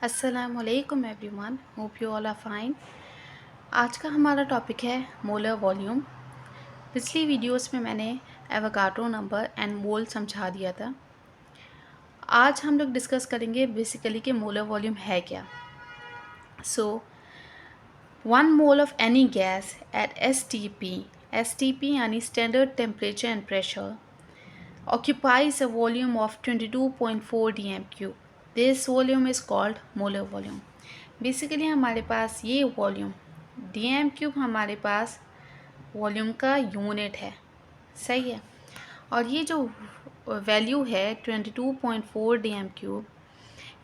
अस्सलामुअलैकुम everyone, hope you all are fine. आज का हमारा टॉपिक है मोलर वॉल्यूम। पिछली वीडियोस में मैंने एवोगाड्रो नंबर एंड मोल समझा दिया था। आज हम लोग डिस्कस करेंगे बेसिकली कि मोलर वॉल्यूम है क्या। So 1 mole of any gas at STP यानी standard temperature and pressure occupies a volume of 22.4 dm cube. This volume is called molar volume. Basically हमारे पास ये वॉल्यूम dm क्यूब हमारे पास volume का unit है, सही है। और ये जो वैल्यू है 22.4 dm क्यूब,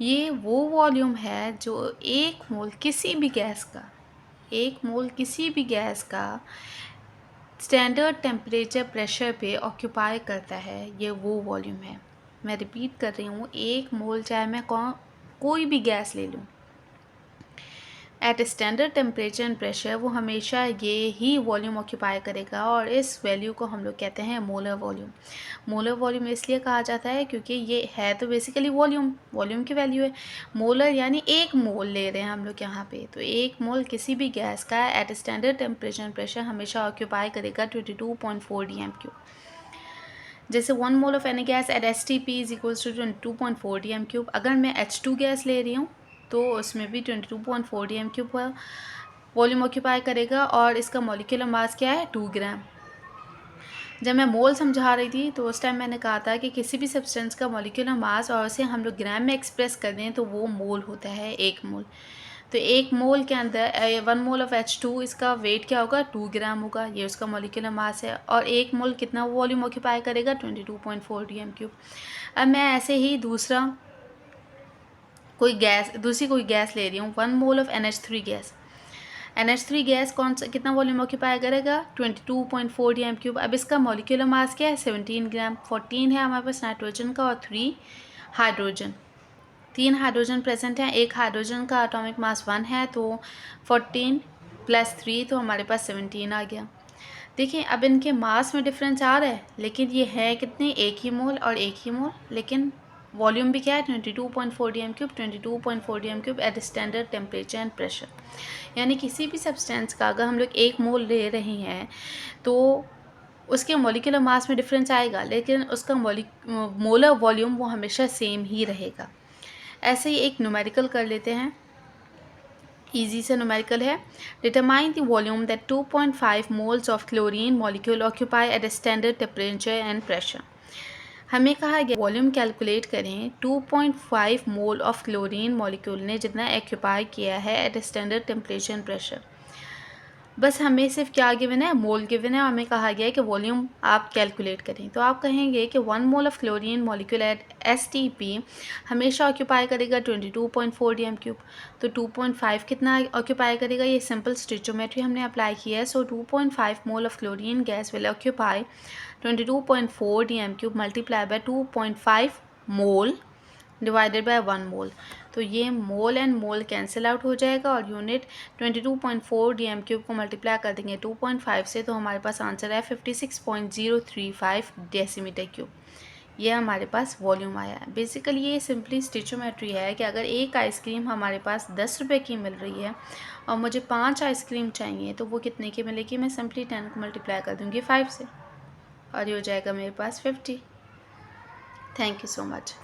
ये वो वॉल्यूम है जो एक मोल किसी भी गैस का स्टैंडर्ड टेम्परेचर प्रेशर पे ऑक्यूपाई करता है। ये वो वॉल्यूम है। मैं रिपीट कर रही हूँ, एक मोल चाहे मैं कोई भी गैस ले लूँ, at standard temperature and pressure वो हमेशा ये ही वॉल्यूम ऑक्यूपाई करेगा और इस वैल्यू को हम लोग कहते हैं मोलर वॉल्यूम। मोलर वॉल्यूम इसलिए कहा जाता है क्योंकि ये है तो बेसिकली वॉल्यूम की वैल्यू है। मोलर यानी एक मोल ले रहे हैं हम लोग यहाँ पे, तो एक मोल किसी भी गैस का at standard temperature and pressure हमेशा ऑक्यूपाई करेगा 22.4 dm क्यूब। जैसे 1 mole of any gas at STP is equals to 22.4 dm cube. अगर मैं H2 गैस ले रही हूँ तो उसमें भी 22.4 dm क्यूब वॉल्यूम ऑक्यूपाई करेगा और इसका मॉलिक्यूलर मास क्या है, 2 ग्राम। जब मैं मोल समझा रही थी तो उस टाइम मैंने कहा था कि किसी भी सब्सटेंस का मॉलिक्यूलर मास और उसे हम लोग ग्राम में एक्सप्रेस कर दें तो वो मोल होता है, एक मोल। तो एक मोल के अंदर 1 मोल ऑफ H2 इसका वेट क्या होगा, 2 ग्राम होगा, ये उसका मॉलिक्यूलर मास है। और एक मोल कितना वॉल्यूम ऑक्यूपाई करेगा, 22.4 dm क्यूब। अब मैं ऐसे ही दूसरी कोई गैस ले रही हूँ, 1 mole of NH3 gas. NH3 gas कितना वॉल्यूम ऑक्यूपाई करेगा, 22.4 dm क्यूब। अब इसका मॉलिक्यूलर मास क्या है, 17 ग्राम। 14 है हमारे पास नाइट्रोजन का और 3 हाइड्रोजन। 3 हाइड्रोजन प्रेजेंट हैं, एक हाइड्रोजन का एटॉमिक मास 1 है, तो 14 + 3 तो हमारे पास 17 आ गया। देखिए अब इनके मास में डिफरेंस आ रहा है, लेकिन ये है कितने, एक ही मोल और एक ही मोल, लेकिन वॉल्यूम भी क्या है, 22.4 dm cube. 22.4 dm cube at standard temperature and pressure. यानी किसी भी सब्सटेंस का अगर हम लोग एक मोल ले रहे हैं तो उसके मॉलिक्यूलर मास में डिफरेंस आएगा, लेकिन उसका मोलर वॉल्यूम वो हमेशा सेम ही रहेगा। ऐसे ही एक न्यूमेरिकल कर लेते हैं, इजी से न्यूमेरिकल है। Determine the volume that 2.5 moles of chlorine molecule occupy at standard temperature and pressure. हमें कहा गया वॉल्यूम कैलकुलेट करें 2.5 मोल ऑफ क्लोरीन मॉलिक्यूल ने जितना ऑक्यूपाई किया है at standard temperature and pressure. बस हमें सिर्फ क्या गिवन है, मोल गिवन है, और हमें कहा गया है कि वॉल्यूम आप कैलकुलेट करें। तो आप कहेंगे कि 1 mole of chlorine molecule eight STP हमेशा ऑक्यूपाई करेगा 22.4 dm क्यूब। तो 2.5 कितना ऑक्यूपाई करेगा, ये सिंपल स्टिचोमेट्री हमने अप्लाई किया है। सो 2.5 mole of chlorine gas will occupy 22.4 dm cube multiply by 2.5 mole divided by 1 मोल। तो ये mole and mole cancel out हो जाएगा और यूनिट 22.4 dm क्यूब को मल्टीप्लाई कर देंगे 2.5 से, तो हमारे पास आंसर है 56.035 डेसीमीटर क्यूब। ये हमारे पास वॉल्यूम आया है। बेसिकली ये सिंपली स्टिचोमेट्री है कि अगर एक आइसक्रीम हमारे पास 10 रुपये की मिल रही है और मुझे 5 आइसक्रीम चाहिए तो वो कितने की मिलेगी, मैं सिंपली 10 को मल्टीप्लाई कर दूँगी 5 से और ये हो जाएगा मेरे पास 50। Thank you so much.